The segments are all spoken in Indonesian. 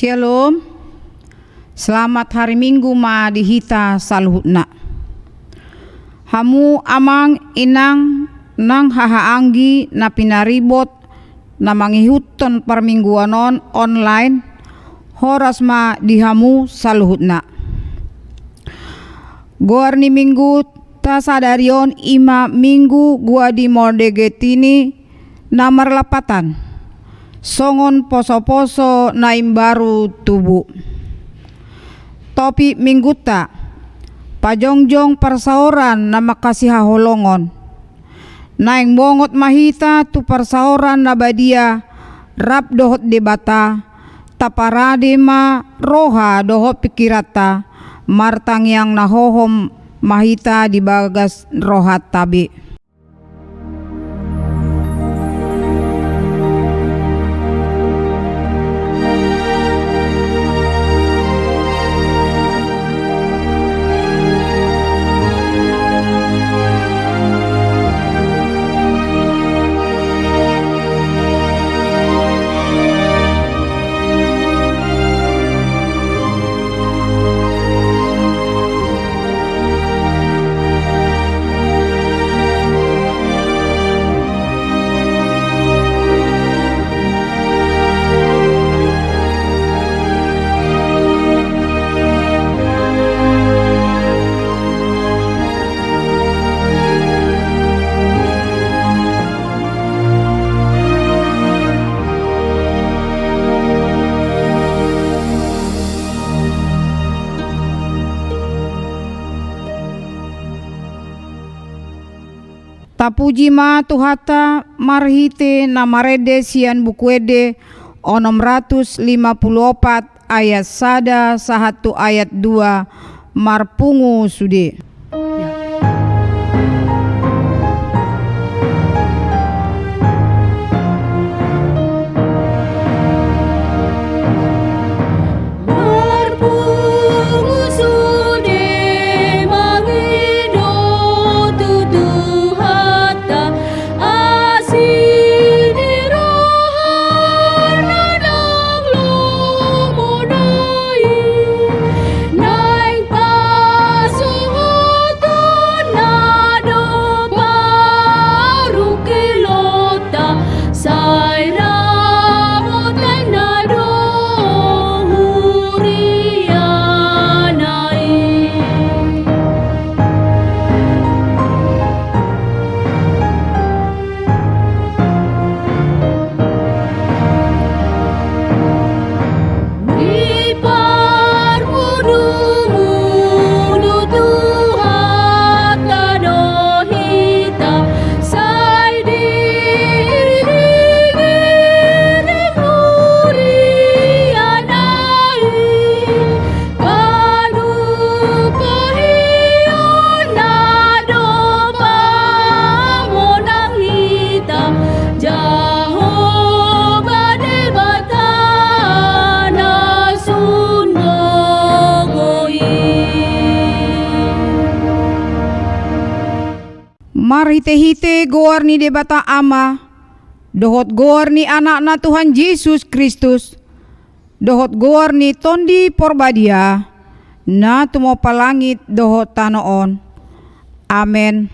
Shalom. Selamat hari Minggu ma dihita saluhutna. Hamu amang inang nang hahaanggi na pinaribot na mangihuton permingguanon online horas ma dihamu saluhutna. Goar ni minggu ta sadarion ima minggu gua di mordegetini namar lapatan. Songon poso-poso naim baru tubuh. Topi mingguta pajongjong persaoran na makasih haholongon. Naing bongot mahita tu persaoran na badia rap dohot debata taparade ma roha dohot pikirata martang yang nahohom mahita di bagas rohat tabi. Tapuji ma tuhata marhite na marede sian bukuede onom 154 ayat 1 sahatu ayat 2 marpungu sude. Marhite-hite goar ni debata ama, dohot goar ni anak na Tuhan Yesus Kristus, dohot goar ni tondi porbadia, na tumo palangit dohot tanoon. Amen.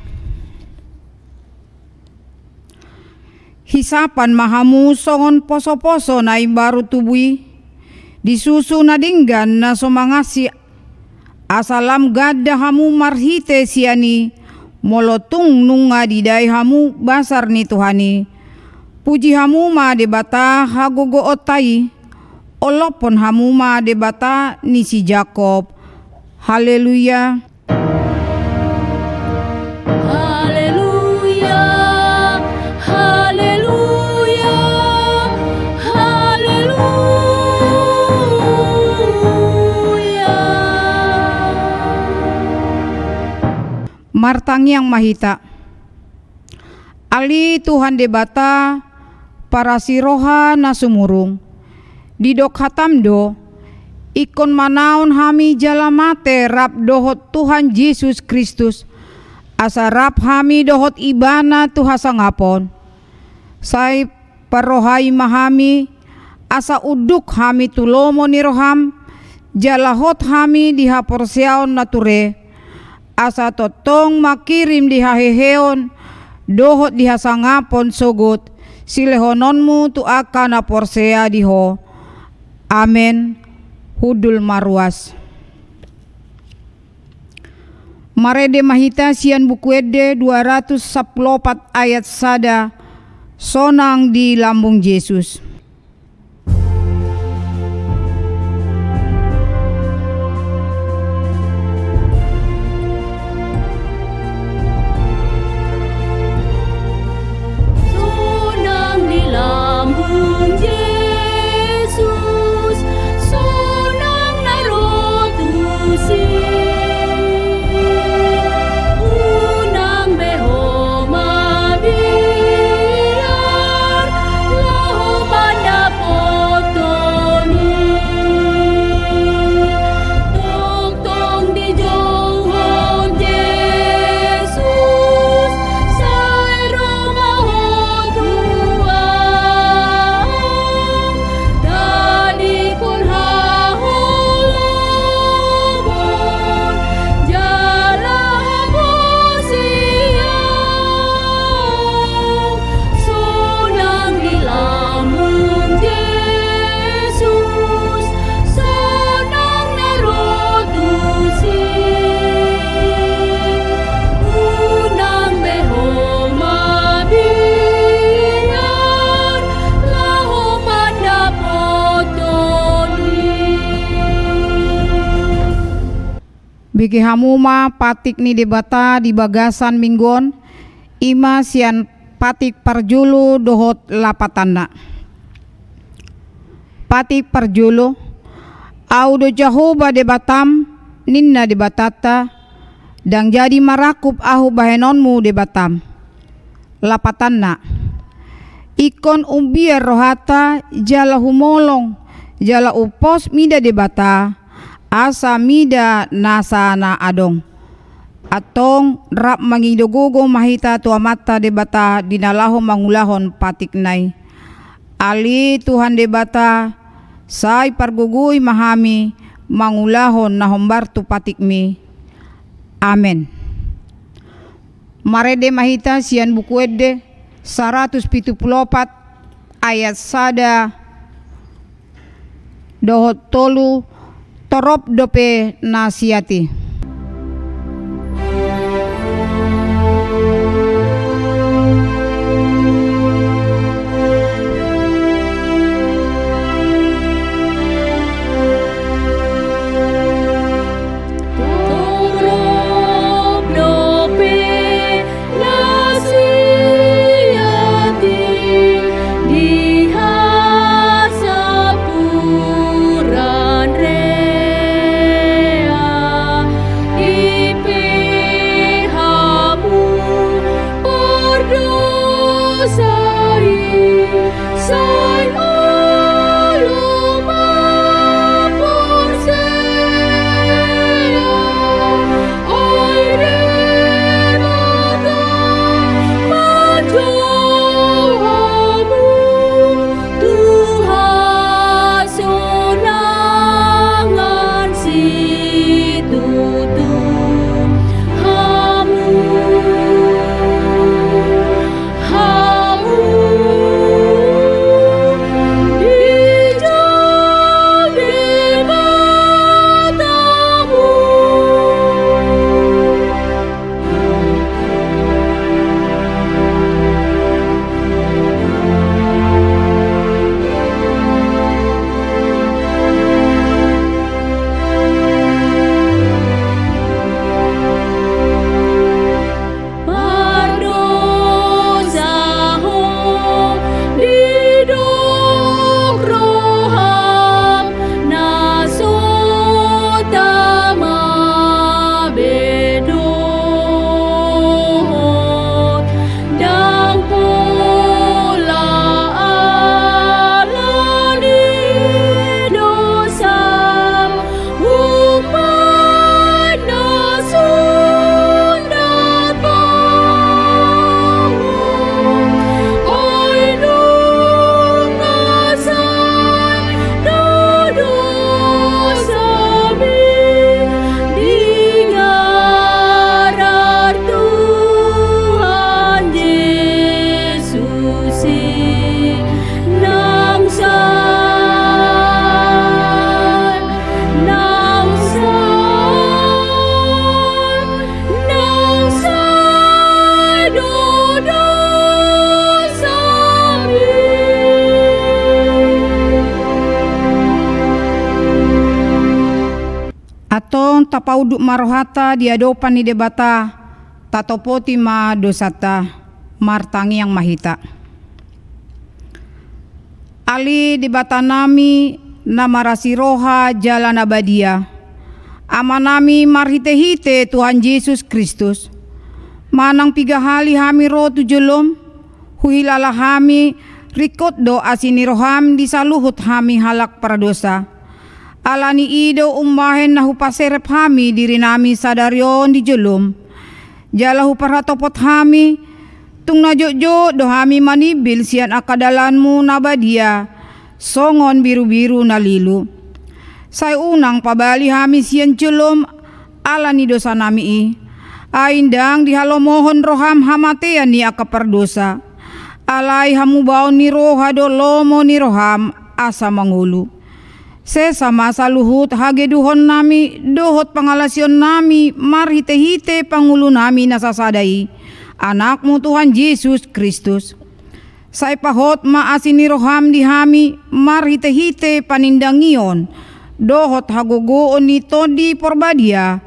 Hisapan mahamu songon poso-poso na imbaru tubui, disusu na dinggan na somangasi, asalam gada hamu marhite siani, molotung nunga didai hamu basar ni Tuhani. Puji hamu ma debata hagogo otai, olopon hamu ma debata ni si Jakob. Haleluya. Haleluya. Haleluya. Haleluya. Martang yang mahita ali Tuhan debata para siroha na sumurung didok hatamdo ikon manaon hami jalamate rap dohot Tuhan Yesus Kristus asa rap hami dohot ibana tuhasangapon sai parohai mahami asa uduk hami tulomo ni roham, jalahot hami diha porsiaon nature, asa totong makirim diha heheon, dohot diha sangapon sogot, silehononmu tu akan na porsea diho. Amen. Hudul maruas. Marede mahita sian buku ede 214 ayat sada, sonang di lambung Yesus. Sonang di lambung Yesus, sonang narotusi. Unang beho mabiar, laho mandapotoni. Tongtong di jauhon Yesus, say romahon tuang. Dalikon hahulobon, jalahapon siyang. Sonang di lambung Yesus, sonang narotusi. Unang beho mabiar, laho mandapotoni. Biki hamuma patik ni debata di bagasan minggon, ima sian patik parjulu dohot lapatanda. Patik parjulu, audo jahoba debatam, ninna debatata, dang jadi marakup ahu bahenonmu debatam. Lapatanda, ikon umbiar rohata jala humolong, jala upos mida debata, asa mida nasana adong. Atong rap mangidogogo mahita tua mata debata dinalahon mangulahon patik nai. Ali Tuhan debata, say pargugui mahami mangulahon na hombar tu patik mi. Amen. Marede mahita sian buku ede 174 ayat sada dohot tolu torop dope nasiati. Torop dope nasiati, diha sapuran rea. susi nang san nang san dodo sami. Atong tapauduk marohata diadopan ni debata tatopoti ma dosata martangi yang mahita. Ali debata nami namarasi roha jalan abadia. Amanami marhite-hite Tuhan Yesus Kristus. Manang piga hali hami ro tujulom huilala hami rikot do asini roham disaluhut hami halak paradosa. Alani ido umbahen nahu paserep hami diri nami sadarion di jelum. Jalahu parhatopot hami tung najojo do hami manibil sian akadalanmu nabadia songon biru-biru nalilu. Say unang pabali hami sian jelum alani dosa nami i. Aindang dihalomohon roham hamatean ni akapardosa. Alai hamu baon ni roha do lomo ni roham asa mangulu. Sesama saluhut hageduhon nami dohot pangalasion nami marhite-hite pangulu nami nasasadai anakmu Tuhan Yesus Kristus. Say pahot maasini roham di hami marhite-hite panindangion dohot hagogoon nito di porbadia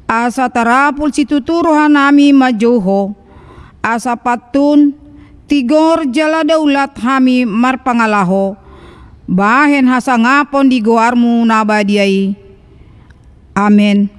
asa tarapul situturuhan nami majoho asa patun tigor jala daulat hami marpangalaho. Bahen hasangapon di goarmu nabadiai. Amin.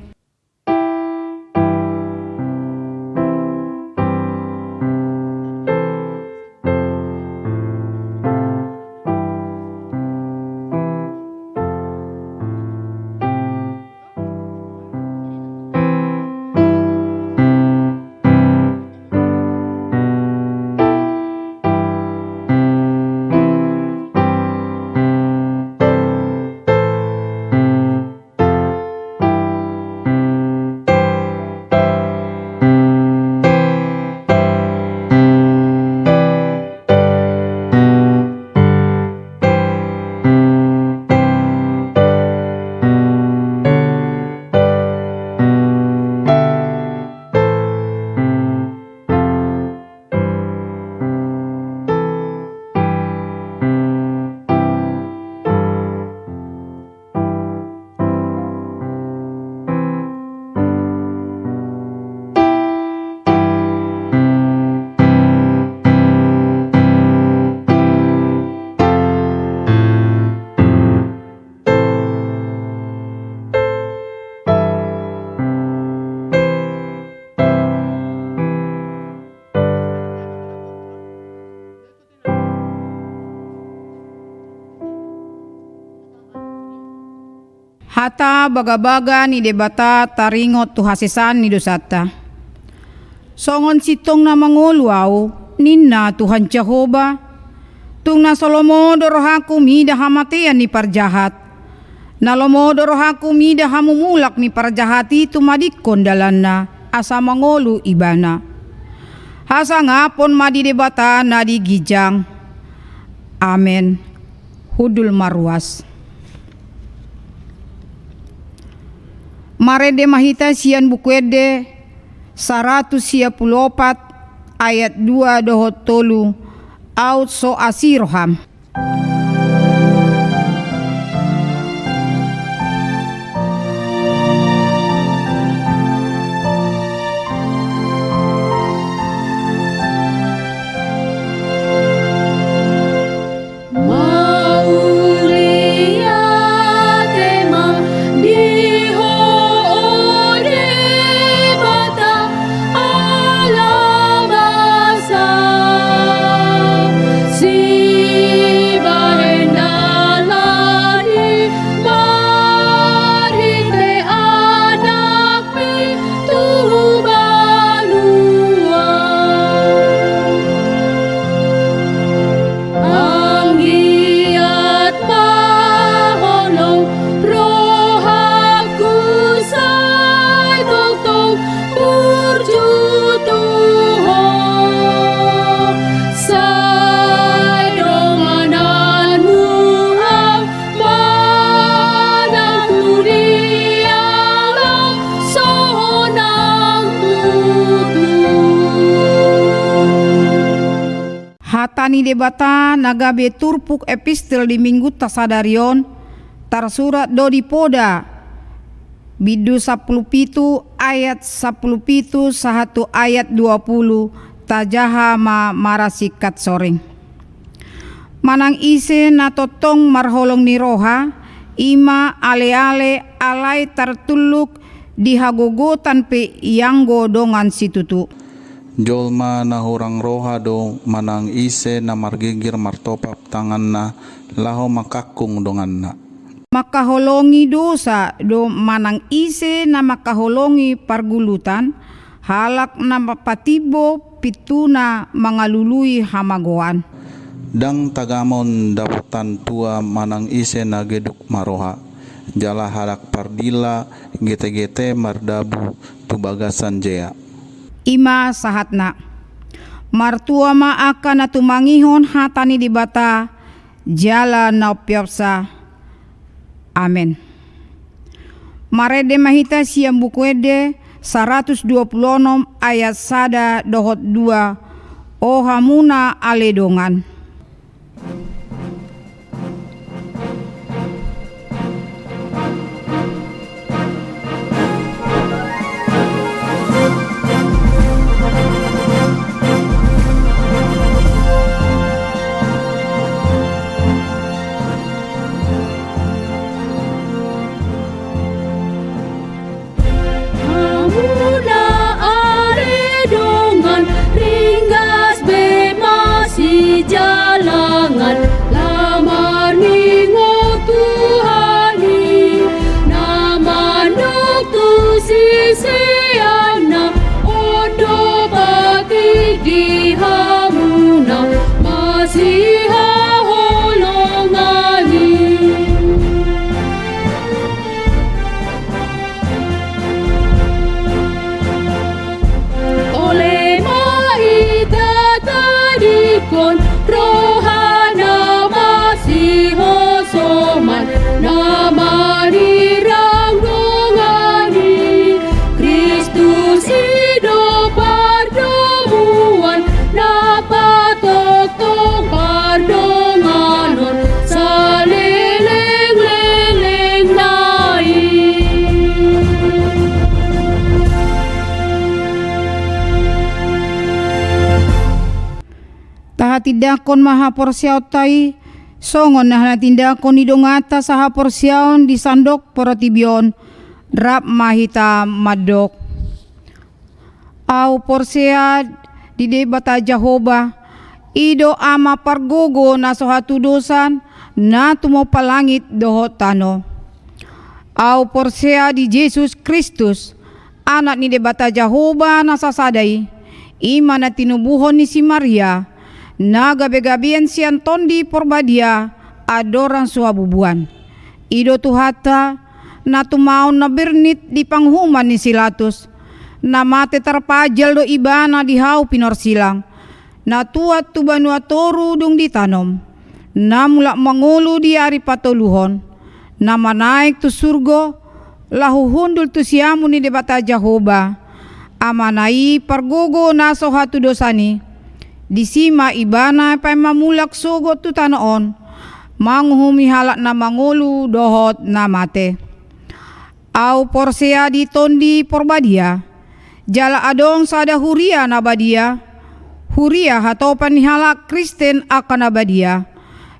Hata baga-baga ni debata taringot tu hasisan ni dosata. Songon sitong na mangulwaw ninna Tuhan Jehova. Tung na solomo dorohaku mida hamatian ni parjahat. Nalomo dorohaku mida hamumulak ni parjahati tumadikon dalanna asa mangolu ibana. Hasa ngapon madi debata na di gijang. Amen. Hudul marwas. Marede mahita sian bukuede 114 ayat 2 dohot tolu out so asiroham. Si hatani debata nagabe turpuk epistel di minggu tasadarion tarsurat do di poda bidu 10 ayat 10 sahatu ayat 20 tajaha marasikat soreng. Manang ise na totong marholong ni roha ima ale-ale alai tartuluk dihagogotan pe ianggo dongan situtu. Jolma na hurang roha do manang ise na margigir martopap tangan na laho makakung dongan na. Makaholongi dosa do manang ise na makaholongi pargulutan halak na mapatibo pituna mangalului hamagoan. Dang tagamon daputan tua manang ise na geduk maroha. Jala halak pardila gete-gete mardabu tubagasan jea. Ima sahatna martua ma akan na tumangihon hatani di bata jala na piapsa. Amen. Marede mahita siam bukuede 126 ayat sada dohot 2 o hamuna aledongan. Hamuna aledongan ringgas be masih jalangan lamar ningo Tuhani nama tu sisiana odo pati di hamuna masih haholongani. Oleh maita tadikon rohana masih hosoman nama dirang dongani Kristus hidup pardomuan napa totong pardonganon saleleng-leleng nai. Tahatidakon maha porsiaw tai songon nah natindakon idongata saha porsiaon di sandok porotibion rap mahita madok au porsia di debata Jehovah ido ama pargogo na sohatu dosan na tumo palangit dohot tano au porsia di Yesus Kristus anak ni debata Jehovah na sasadai ima na tinubuhon ni si Maria na gabe-gabian sian tondi porbadia adoran suabubuan ido tuhata na tumaon na bernit di panghuman ni silatus na mate terpajal do ibana di hau pinor silang na tuat tu banua toru dung ditanom na mulak mangulu di ari patoluhon na manaik tu surgo lahu hundul tu siamu ni debata Jehovah amanai pargogo na sohatu dosani disima ibana pay mamulak sugot tu tanoon manguhumi halak na mangulu dohot na mate au porsea di tondi porbadia jala adong sada huria na badia huria hatopan ni halak Kristen akan abadia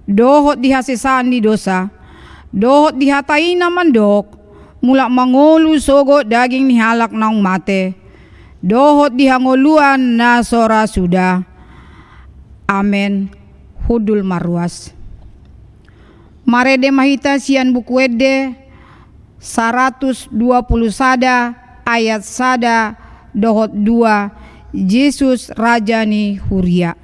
dohot dihasesan di dosa dohot dihatai na mandok mulak mangulu sugot daging ni halak naung mate dohot dihangoluan na sora sudah. Amen. Hudul marwas. Marede mahita sian bukuede 120 sada ayat sada dohot 2 Yesus Rajani Huria.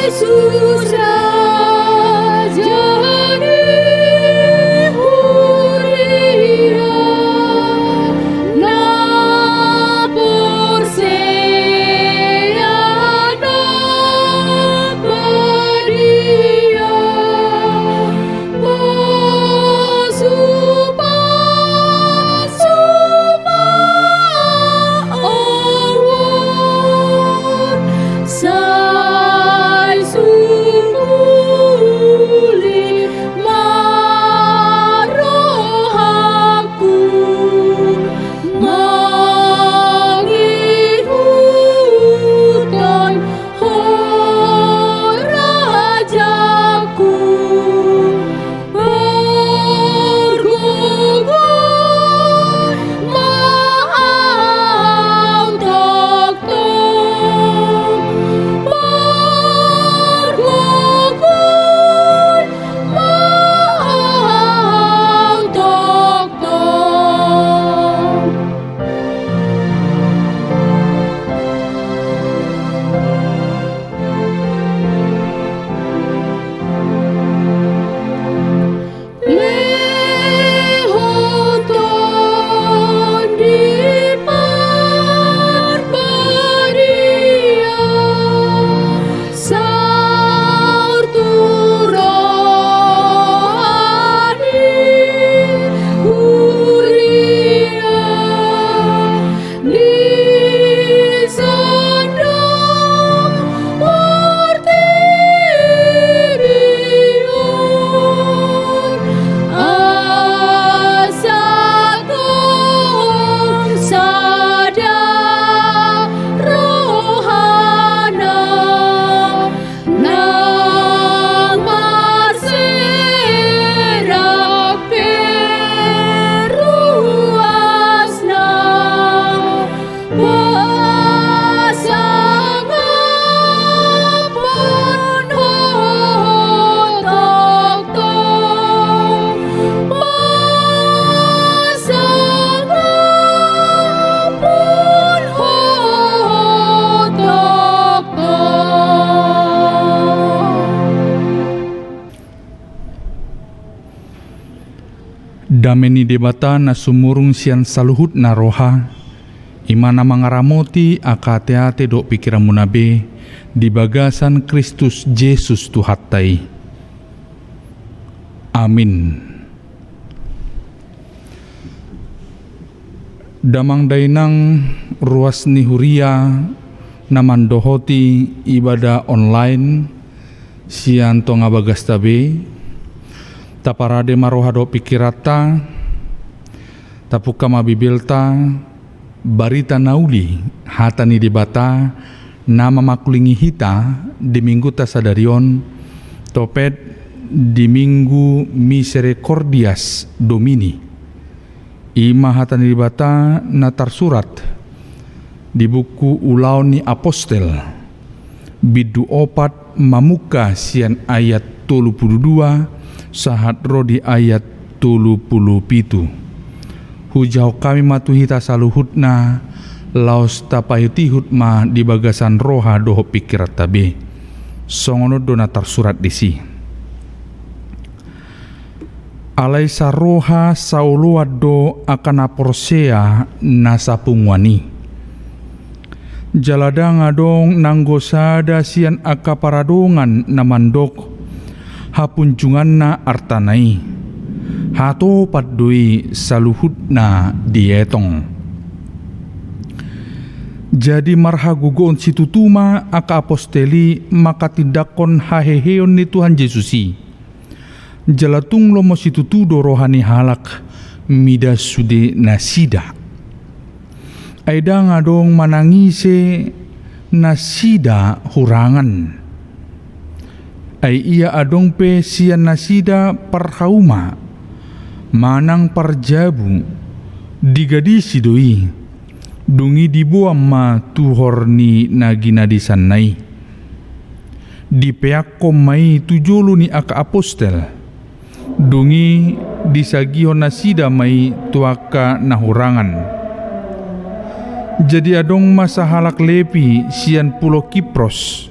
Yesus Rajani Huria na porsea na Dameni debata na sumurung sian saluhut na roha, imana mangaramoti akate-ate do pikiran munabe di bagasan Kristus Yesus Tuhattai. Amin. Damang dainang ruas ni huria namandohoti ibadah online sian tonga bagas tabe taparade marohado pikirata tapuka mabibilta barita nauli hatani dibata nama makulingi hita di minggu tasadarion topet di minggu Misericordias Domini. Ima hatani dibata na tersurat di buku Ulau ni Apostel bidu opat mamuka sian ayat 32 sahat rodi ayat 37. Hujau kami matuhita saluhutna laos tapayuti hutma di bagasan roha doho pikirat tabe songono dona tersurat disi. Alai saroha sauluado akan aporsea nasapungwani. Jalada ngadong nanggosada sian akaparadongan namandok hapunjungan na artanai. Hato padui saluhut na dietong. Jadi marhagugon situtuma aka aposteli maka tindakon haheheon ni Tuhan Yesusi. Jalatung lomo situtudo rohani halak mida sude nasida. Aida ngadong manangise nasida hurangan. Ay iya adong pe sian nasida parhauma manang parjabu digadisi doi dungi dibuam ma tuhorni nagina disanai. Dipeakkom mai tujulu ni aka apostel. Dungi disagihon nasida mai tuaka nahurangan. Jadi adong masa halak lepi sian pulau Kipros.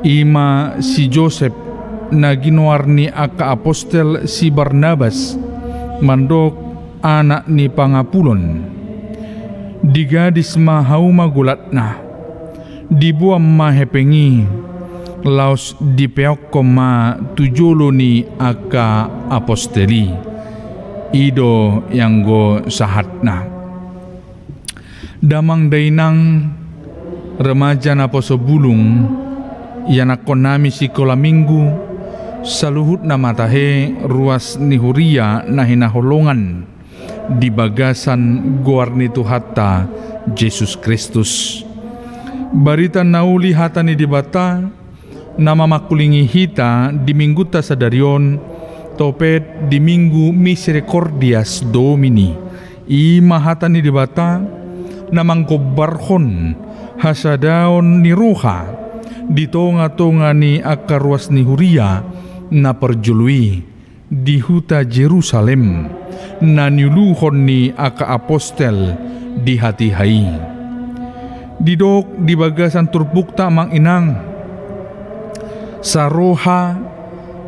Ima si Joseph naginwarni aka apostel si Barnabas mandok anak ni pangapulon. Digadis mahauma gulatna. Dibuam mahepengi. Laos dipeok koma tujulu ni aka aposteli ido yang go sahatna. Damang dainang remaja na poso bulung yanakon nami sikola minggu saluhut na matahe ruas ni huria na hinaholongan di bagasan guarni Tuhatta Jesus Kristus. Barita nauli hata ni dibata nama makulingi hita di minggu tasadarion topet di minggu Misericordias Domini. Ima hata ni dibata namang kobarhon hasadaon ni roha di tonga-tonga ni akaruas ni huria na perjului di huta Jerusalem na niluhon ni aka apostel di hati hai. Didok di bagasan turbukta mang inang saroha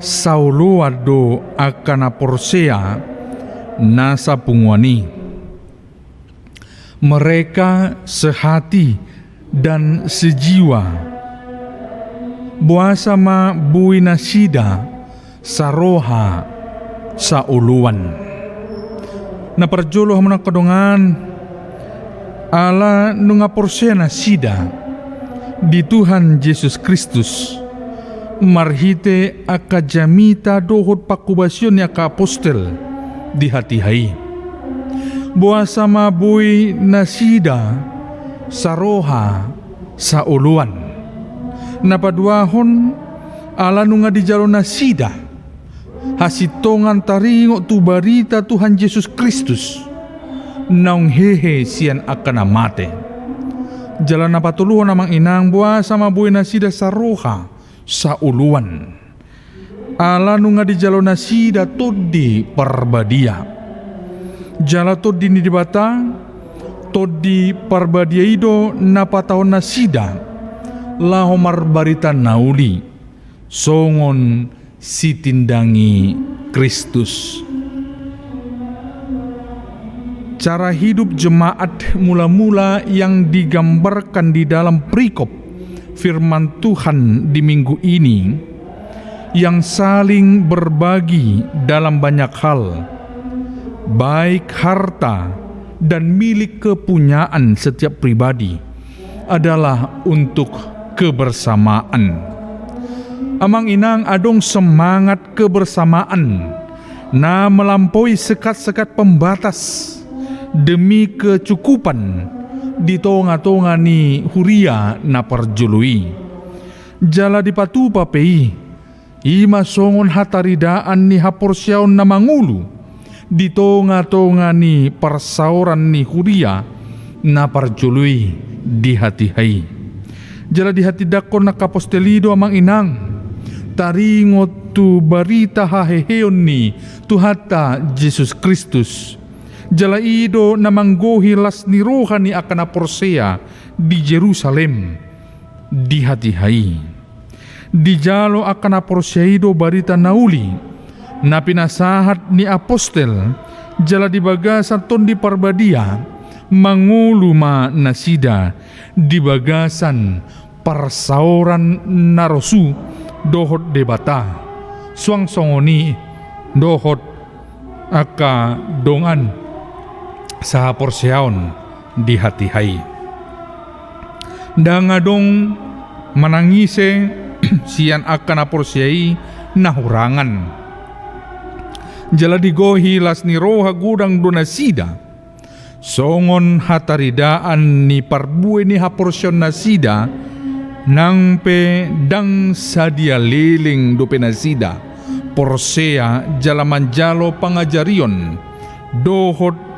sauluado akan aporsea nasa pungwani. Mereka sehati dan sejiwa. Buasa ma bui nasida saroha sauluan. Na perjolo hamna kedongan ala nunga porsea nasida di Tuhan Yesus Kristus. Marhite aka jamita dohot pakubasyon ni aka apostel di hati hai. Buasa mabuy nasida saroha sa uluan. Napaduahon ala nunga di jalo nasida hasitongan taringo tu barita Tuhan Yesus Kristus naung hehe sian akan amate. Jalan napatuluhan namang inang buasa mabuy nasida saroha sa uluan. Ala nunga di jalo nasida todi parbadia. Jala todi ni dibata todi parbadia ido napatahon nasida lahomar barita nauli songon sitindangi Kristus. cara hidup jemaat mula-mula yang digambarkan di dalam perikop firman Tuhan di minggu ini, yang saling berbagi dalam banyak hal, baik harta dan milik kepunyaan setiap pribadi, adalah untuk kebersamaan. Amang inang adong semangat kebersamaan na melampaui sekat-sekat pembatas demi kecukupan di tonga-tonga ni huria na parjului. Jala di patupa pei, ima songon hataridaan ni haporsyaon na mangulu di tonga-tonga ni parsauran ni huria na parjului di hati-hai. Jala di hati dakon na kapostelido amang inang, taringot tu barita haheheon ni Tuhata Jesus Kristus. Jala ido na manggohi las ni rohani akan aporsea di Jerusalem di hati-hai. Di jalo akan aporseido barita nauli na pinasahat ni apostel, jala di bagasan ton di parbadia mangulu ma nasida di bagasan parsauran narosu dohot debata suang songoni dohot aka dongan sa porseaon di hati-hai. Dangadong manangise sian akan aporsiai nahurangan. Jala digohi las ni roha gudang donasida, songon hataridaan ni parbue ni haporsyon nasida, nang pe dang sadia liling do penasida, porsea jala manjalo pangajarion, dohot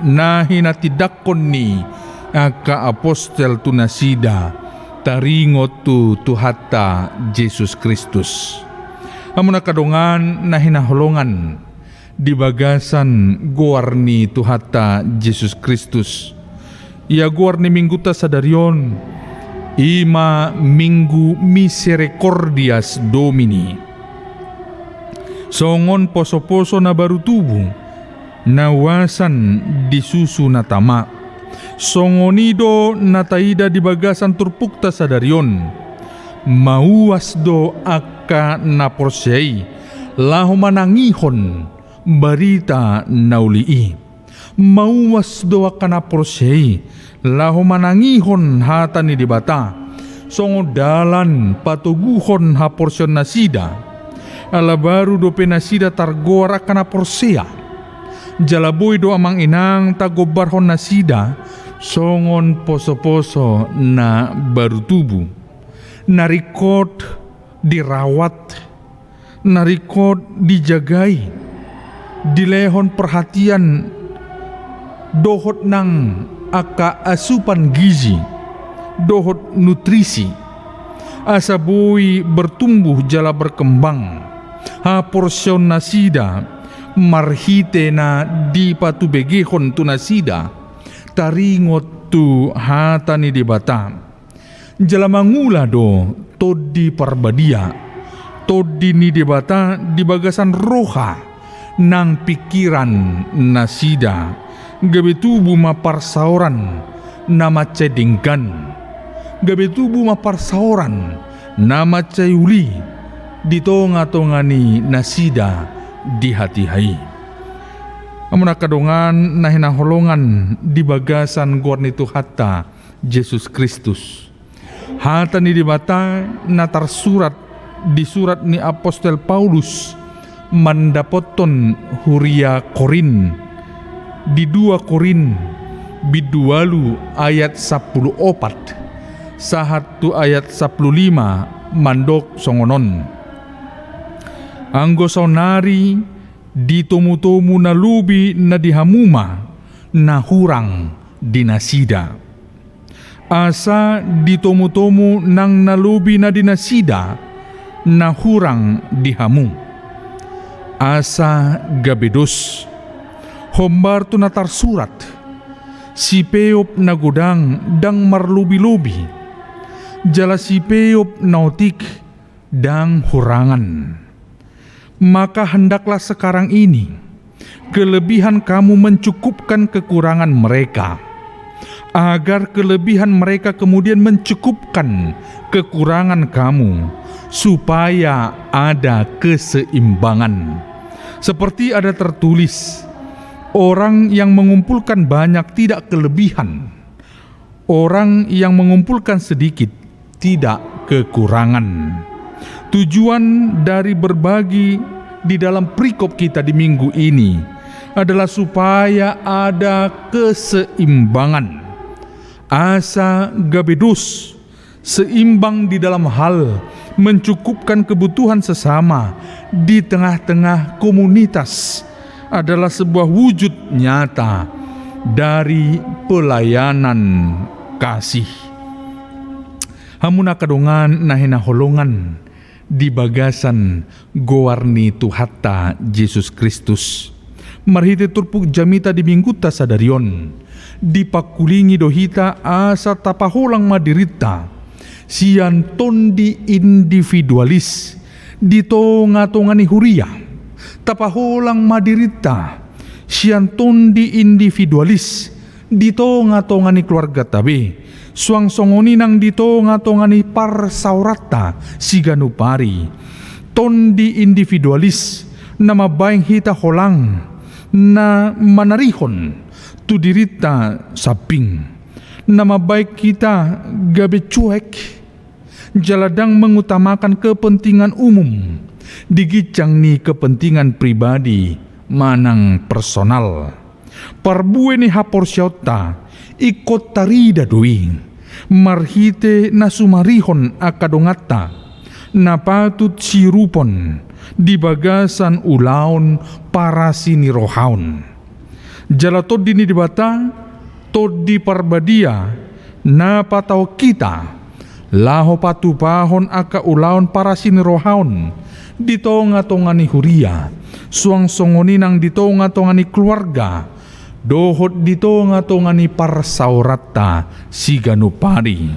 na hinatidakon ni aka apostel tu nasida, taringot tu Tuhata Jesus Kristus. Amuna kadongan na hinaholongan di bagasan guar ni Tuhata Jesus Kristus. Ia guar ni mingguta sadarion, ima minggu misericordias Domini. Songon poso-poso na baru tubuh, nawasan disusu na tama. Songonido na taida di bagasan turpukta sadarion, mauwas do aka naporsei, laho manangihon barita naulii. Mauwas do aka naporsei, laho manangihon hata ni dibata, songodalan patuguhon haporsyon nasida, alabaru do penasida targoar aka naporsea. Jalaboy do amang inang tagobarhon nasida, songon poso-poso na baru tubuh. Narikot dirawat, narikot dijagai, dilehon perhatian, dohot nang aka asupan gizi, dohot nutrisi, asaboy bertumbuh jala berkembang, ha porsyon nasida, marhite na di patubegehon tu nasida, taringot tu hata ni dibata. Jala mangula do todi parbadia, todi ni dibata di bagasan roha nang pikiran nasida, gabe tubuh maparsauran nama cedingkan, gabe tubuh maparsauran nama cayuli di tonga-tonga ni nasida di hati-hai. Amuna kadongan na hinaholongan di bagasan guar ni Tuhata Jesus Kristus. Hata ni dibata na tarsurat di surat ni Apostel Paulus mandapoton huria Korin di 2 Korin bidualu ayat 14 sahatu ayat 15 mandok songonon. Anggo saunari di tomu-tomu na lubi na dihamuma na hurang dinasida. Asa di tomu-tomu nang nalubi na dinasida na hurang dihamu. Asa gabedos hombar tu na tarsurat si peop na gudang dang marlubi-lubi, jala si peop nautik dang hurangan. Maka hendaklah sekarang ini kelebihan kamu mencukupkan kekurangan mereka, agar kelebihan mereka kemudian mencukupkan kekurangan kamu, supaya ada keseimbangan. Seperti ada tertulis, orang yang mengumpulkan banyak tidak kelebihan, orang yang mengumpulkan sedikit tidak kekurangan. Tujuan dari berbagi di dalam perikop kita di minggu ini adalah supaya ada keseimbangan. Asa gabedus, seimbang di dalam hal mencukupkan kebutuhan sesama di tengah-tengah komunitas, adalah sebuah wujud nyata dari pelayanan kasih. Hamuna kadongan nahina holongan di bagasan gowarni Tuhatta Yesus Kristus. Marhite turpuk jamita di mingguta sadarion, di pakulingi dohita asa tapaholang madirita, sian tondi individualis, di tonga-tongani huria, tapaholang madirita, sian tondi individualis, di tonga-tongani keluarga tabe, suang songoninang di tonga-tongani parsaurata siganupari, tondi individualis, nama baing hita holang, na manarihon tu dirita saping, nama baik kita gabe cuek, jaladang mengutamakan kepentingan umum, digicang ni kepentingan pribadi manang personal. Parbue ni hapor syauta ikot tarida doing, marhite nasumarihon akadongata, napatut sirupon di bagasan ulaon para sinirohaon. Jala todi ni dibata, todi parbadia, napataw kita, laho patupahon aka ulaon para sinirohaon, dito nga tongani huria, suang songoninang dito nga tongani keluarga, dohot dito nga tongani parsaurata siganupari.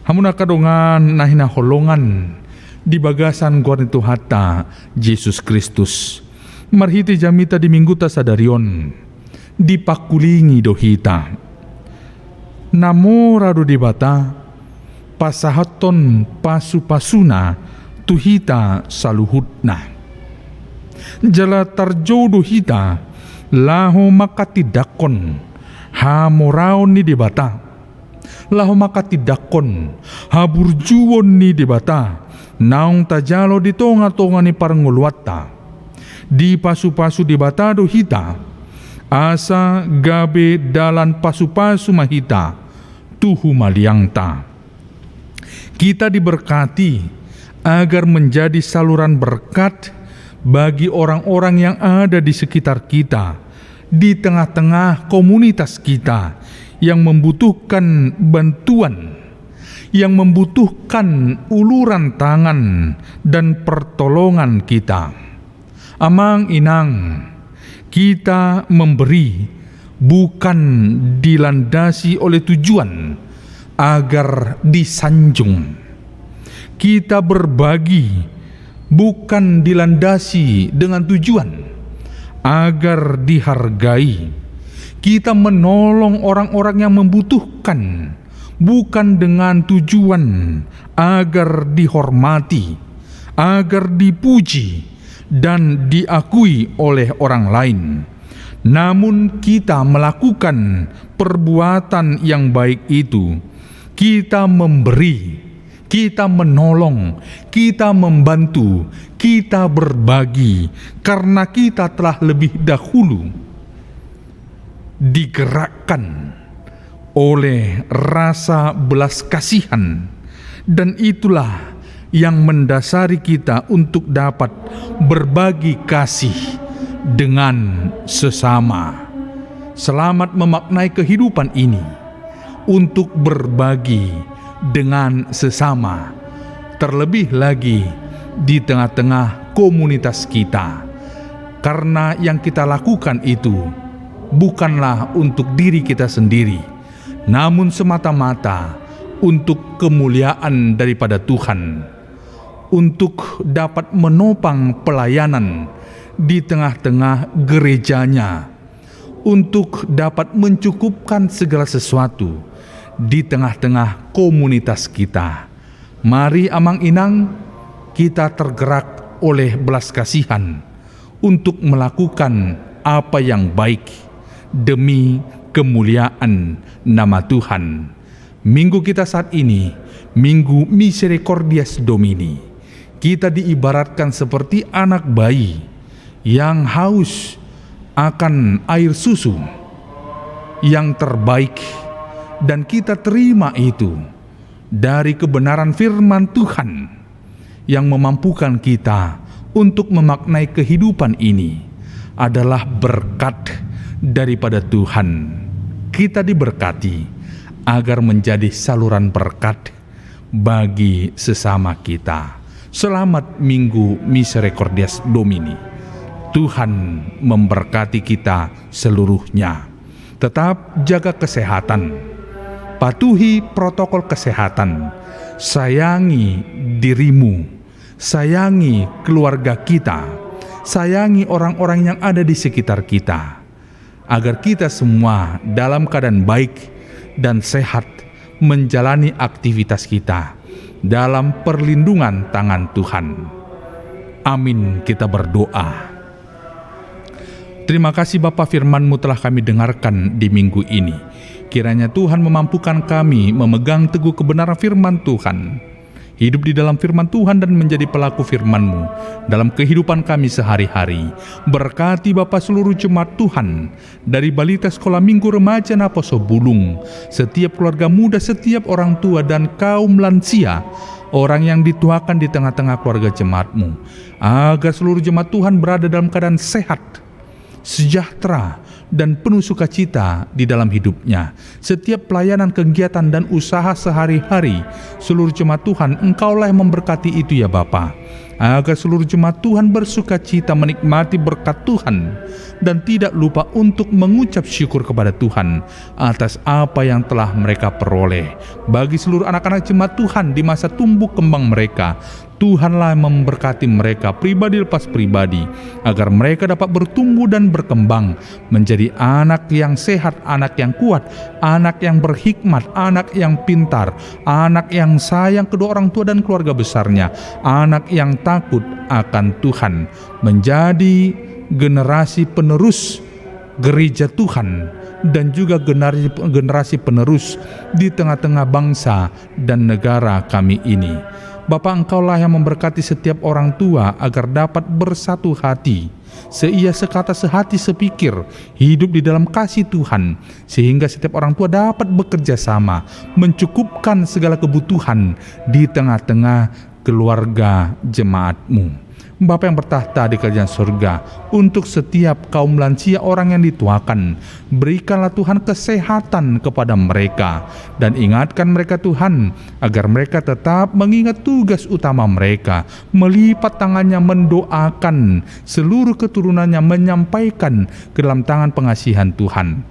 Hamuna kadongan na hinaholongan di bagasan gowarni Tuhatta Yesus Kristus. Marhiti jamita di mingguta sadarion, di pakulingi dohita. Namora do dibata, pasahaton pasu-pasuna tuhita saluhutna. Jala tarjo dohita, laho makatidakon, hamoraon ni dibata. Laho makatidakon, haburjuon ni dibata, naong tajalo di tonga-tonga ni parangulwata. Di pasu-pasu di batado hita, asa gabe dalan pasu-pasu mahita, tuhu maliangta. Kita diberkati agar menjadi saluran berkat bagi orang-orang yang ada di sekitar kita, di tengah-tengah komunitas kita yang membutuhkan bantuan, yang membutuhkan uluran tangan dan pertolongan kita. Amang inang, kita memberi bukan dilandasi oleh tujuan agar disanjung. Kita berbagi bukan dilandasi dengan tujuan agar dihargai. Kita menolong orang-orang yang membutuhkan bukan dengan tujuan agar dihormati, agar dipuji dan diakui oleh orang lain. Namun kita melakukan perbuatan yang baik itu, kita memberi, kita menolong, kita membantu, kita berbagi, karena kita telah lebih dahulu digerakkan oleh rasa belas kasihan, dan itulah yang mendasari kita untuk dapat berbagi kasih dengan sesama. Selamat memaknai kehidupan ini untuk berbagi dengan sesama, terlebih lagi di tengah-tengah komunitas kita, karena yang kita lakukan itu bukanlah untuk diri kita sendiri, namun semata-mata untuk kemuliaan daripada Tuhan, untuk dapat menopang pelayanan di tengah-tengah gerejanya untuk dapat mencukupkan segala sesuatu di tengah-tengah komunitas kita. Mari Amang Inang, kita tergerak oleh belas kasihan untuk melakukan apa yang baik demi kemuliaan nama Tuhan. Minggu kita saat ini, Minggu Misericordias Domini. Kita diibaratkan seperti anak bayi yang haus akan air susu yang terbaik, dan kita terima itu dari kebenaran firman Tuhan yang memampukan kita untuk memaknai kehidupan ini adalah berkat daripada Tuhan. Kita diberkati agar menjadi saluran berkat bagi sesama kita. Selamat Minggu Misericordias Domini. Tuhan memberkati kita seluruhnya. Tetap jaga kesehatan, patuhi protokol kesehatan, sayangi dirimu, sayangi keluarga kita, sayangi orang-orang yang ada di sekitar kita, agar kita semua dalam keadaan baik dan sehat menjalani aktivitas kita dalam perlindungan tangan Tuhan. Amin, kita berdoa. Terima kasih Bapa, firman-Mu telah kami dengarkan di minggu ini. Kiranya Tuhan memampukan kami memegang teguh kebenaran firman Tuhan, hidup di dalam firman Tuhan dan menjadi pelaku firman-Mu dalam kehidupan kami sehari-hari. Berkati Bapa seluruh jemaat Tuhan, dari balita sekolah minggu, remaja Naposo Bulung, setiap keluarga muda, setiap orang tua dan kaum lansia, orang yang dituakan di tengah-tengah keluarga jemaat-Mu, agar seluruh jemaat Tuhan berada dalam keadaan sehat, sejahtera, dan penuh sukacita di dalam hidupnya. Setiap pelayanan, kegiatan, dan usaha sehari-hari seluruh jemaat Tuhan, Engkaulah yang memberkati itu ya Bapa, agar seluruh jemaat Tuhan bersukacita menikmati berkat Tuhan dan tidak lupa untuk mengucap syukur kepada Tuhan atas apa yang telah mereka peroleh. Bagi seluruh anak-anak jemaat Tuhan di masa tumbuh kembang mereka, Tuhanlah memberkati mereka pribadi lepas pribadi, agar mereka dapat bertumbuh dan berkembang menjadi anak yang sehat, anak yang kuat, anak yang berhikmat, anak yang pintar, anak yang sayang kedua orang tua dan keluarga besarnya, anak yang takut akan Tuhan, menjadi generasi penerus gereja Tuhan dan juga generasi penerus di tengah-tengah bangsa dan negara kami ini. Bapa, Engkaulah yang memberkati setiap orang tua agar dapat bersatu hati, seia sekata sehati sepikir, hidup di dalam kasih Tuhan, sehingga setiap orang tua dapat bekerja sama mencukupkan segala kebutuhan di tengah-tengah keluarga jemaat-Mu. Bapa yang bertahta di kerajaan surga, untuk setiap kaum lansia, orang yang dituakan, berikanlah Tuhan kesehatan kepada mereka, dan ingatkan mereka Tuhan, agar mereka tetap mengingat tugas utama mereka, melipat tangannya mendoakan seluruh keturunannya, menyampaikan ke dalam tangan pengasihan Tuhan,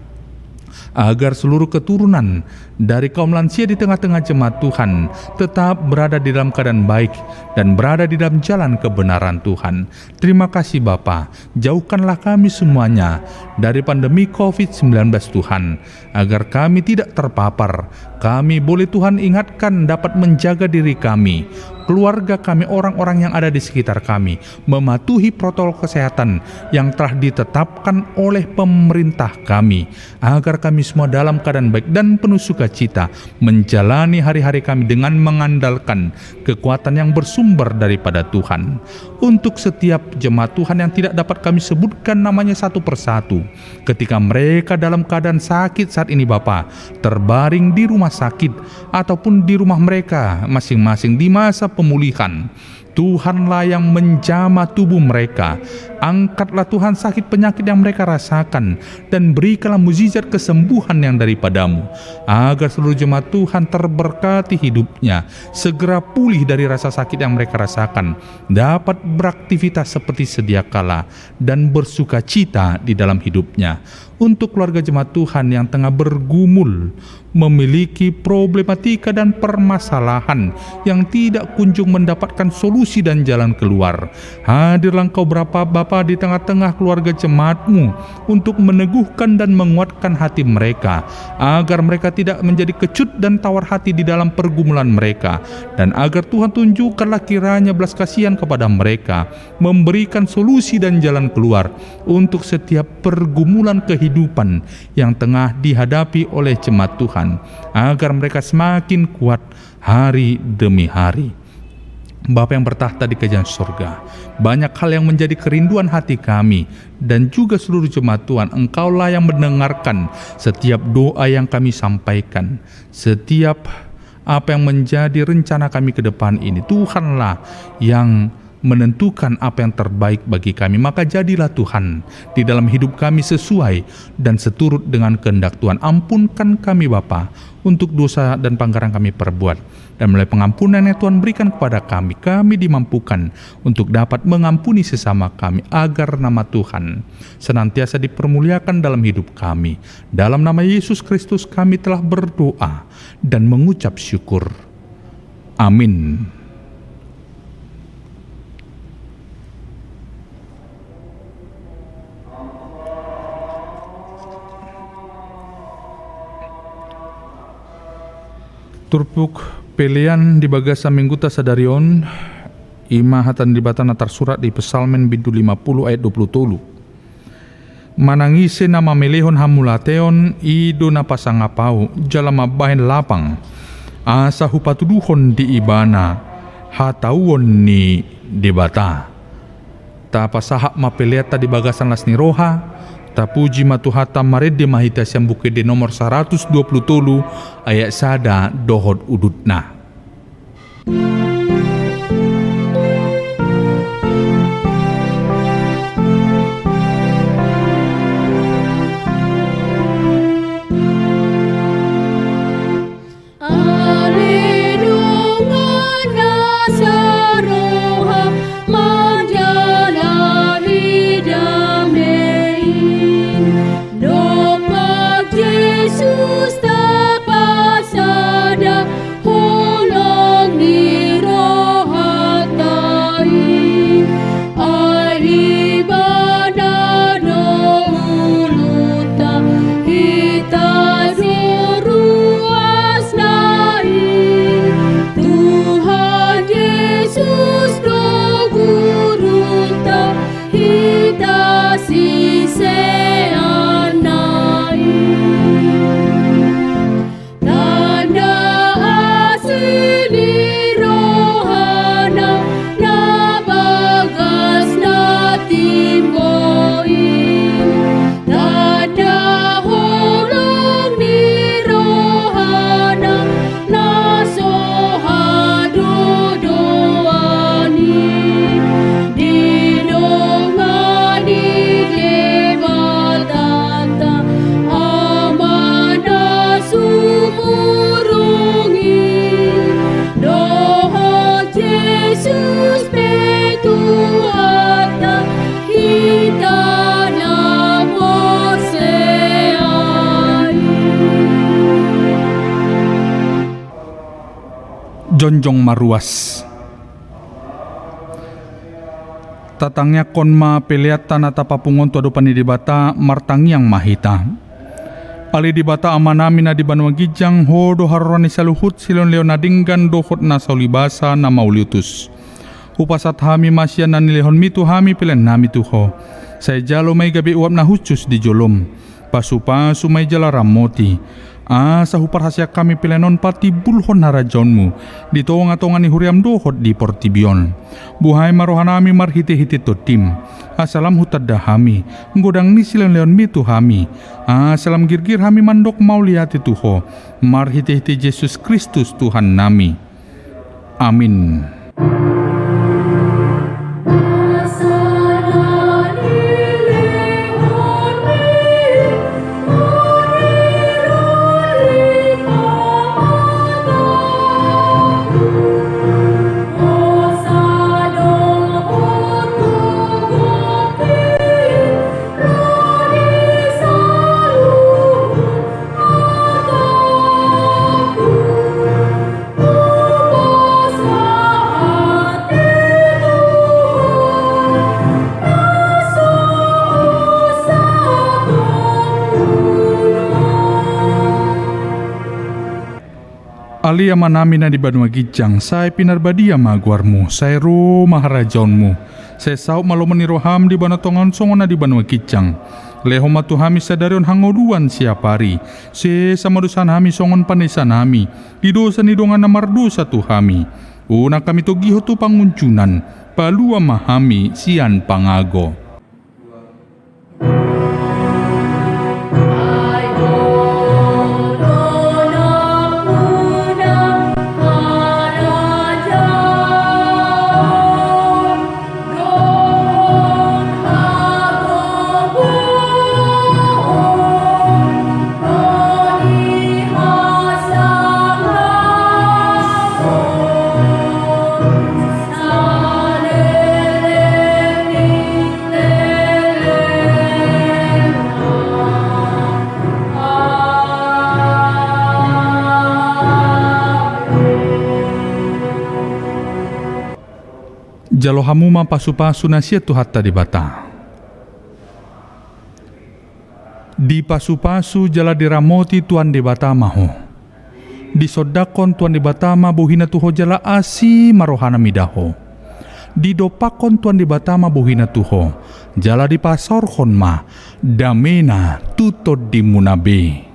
agar seluruh keturunan dari kaum lansia di tengah-tengah jemaat Tuhan tetap berada di dalam keadaan baik dan berada di dalam jalan kebenaran Tuhan. Terima kasih Bapa, jauhkanlah kami semuanya dari pandemi COVID-19 Tuhan, agar kami tidak terpapar. Kami boleh Tuhan ingatkan dapat menjaga diri kami, keluarga kami, orang-orang yang ada di sekitar kami, mematuhi protokol kesehatan yang telah ditetapkan oleh pemerintah kami, agar kami semua dalam keadaan baik dan penuh sukacita menjalani hari-hari kami dengan mengandalkan kekuatan yang bersumber daripada Tuhan. Untuk setiap jemaat Tuhan yang tidak dapat kami sebutkan namanya satu persatu, ketika mereka dalam keadaan sakit saat ini Bapa, terbaring di rumah sakit ataupun di rumah mereka masing-masing di masa pemulihan, Tuhanlah yang menjamah tubuh mereka. Angkatlah Tuhan sakit penyakit yang mereka rasakan, dan berikanlah mukjizat kesembuhan yang daripadamu, agar seluruh jemaat Tuhan terberkati hidupnya, segera pulih dari rasa sakit yang mereka rasakan, dapat beraktivitas seperti sedia kala dan bersukacita di dalam hidupnya. Untuk keluarga jemaat Tuhan yang tengah bergumul, memiliki problematika dan permasalahan yang tidak kunjung mendapatkan solusi dan jalan keluar, hadirlah Engkau Bapa Bapa di tengah-tengah keluarga jemaat-Mu untuk meneguhkan dan menguatkan hati mereka, agar mereka tidak menjadi kecut dan tawar hati di dalam pergumulan mereka, dan agar Tuhan tunjukkanlah kiranya belas kasihan kepada mereka, memberikan solusi dan jalan keluar untuk setiap pergumulan kehidupan yang tengah dihadapi oleh jemaat Tuhan, agar mereka semakin kuat hari demi hari. Bapa yang bertahta di kerajaan surga, banyak hal yang menjadi kerinduan hati kami dan juga seluruh jemaat Tuhan. Engkaulah yang mendengarkan setiap doa yang kami sampaikan, setiap apa yang menjadi rencana kami ke depan ini. Tuhanlah yang menentukan apa yang terbaik bagi kami. Maka jadilah Tuhan di dalam hidup kami sesuai dan seturut dengan kehendak Tuhan. Ampunkan kami Bapa untuk dosa dan pelanggaran kami perbuat, dan melalui pengampunan yang Tuhan berikan kepada kami, kami dimampukan untuk dapat mengampuni sesama kami, agar nama Tuhan senantiasa dipermuliakan dalam hidup kami. Dalam nama Yesus Kristus kami telah berdoa dan mengucap syukur. Amin. Turpuk pilihan di bagasa mingguta sadarion ima hatan di batana tersurat di Psalmen bidu 50 ayat 20. Manangise nama melehon hamulateon ido na pasangapau jalama bahen lapang asa hupatuduhon di ibana hatauon ni di bata. Ta pasahak mapeliata di bagasan lasni roha, tapuji matuhata marede mahita buke di nomor 120 ayat sada dohod udutna. Jonjong maruas. Tatangnya konma peliatan atapa pungon tu adupan di bata martangiang mahita. Ali di bata amanami na di banua gijang hodo harorani saluhut silon leonadinggan dohot na saulibasa na mauliutus. Upasat hami masya na nilehon mitu hami pilen nami tuho. Saya jalo may gabi uap na hucus di jolom. Pasu-pasu may jalaram moti. Asa hupar hasya kami pilenon pati bulhon harajonmu di tonga-tonga ni huriam dohot di portibion. Buhay marohanami marhiti-hiti totim. Asalam hutadda hami nggodang ni silan leon mitu hami. Asalam girgir hami mandok mauliati tuho marhiti-hiti Yesus Kristus Tuhan nami. Amin. Malia manami na di Banua Gijang, saya pinarbadia maguarmu, saya ro maharajaunmu, saya sau malo meniroham di Banatongan songon na di Banua Gijang. Leho matuhami sadarion hangoduan siapari, se samadusan hami songon panesan hami, di dosa ni dongan namardosa tuhami. Una kami togiho tu panguncunan, palua mahami sian pangago. Jalo hamuma pasu-pasu na siya tu hatta di bata. Di pasu-pasu jala diramoti tuan di bata maho. Di sodakon tuan di bata ma buhina tuho jala asi marohana midaho. Di dopakon tuan di bata ma buhina tuho. Jala di pasorkon ma damena tutod di munabe.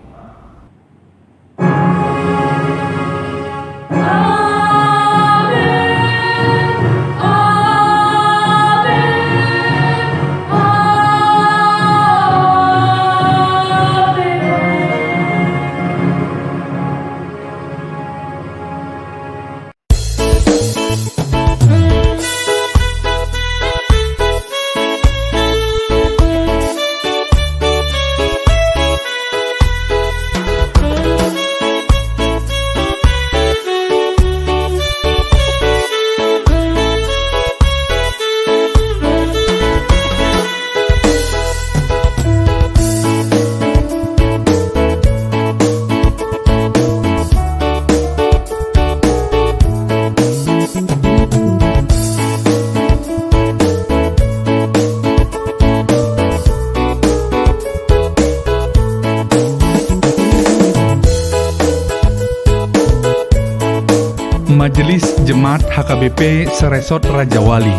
Majelis Jemaat HKBP Seresot Raja Wali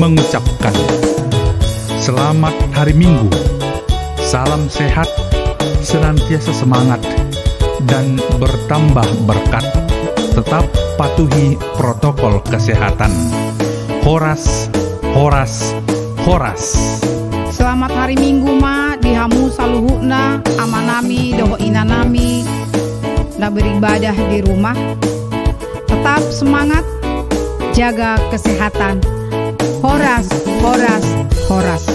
mengucapkan selamat hari Minggu, salam sehat, senantiasa semangat, dan bertambah berkat. Tetap patuhi protokol kesehatan. Horas, horas, horas. Selamat hari Minggu ma dihamu saluhukna amanami doho inanami na beribadah di rumah. Tetap semangat, jaga kesehatan. Horas, horas, horas.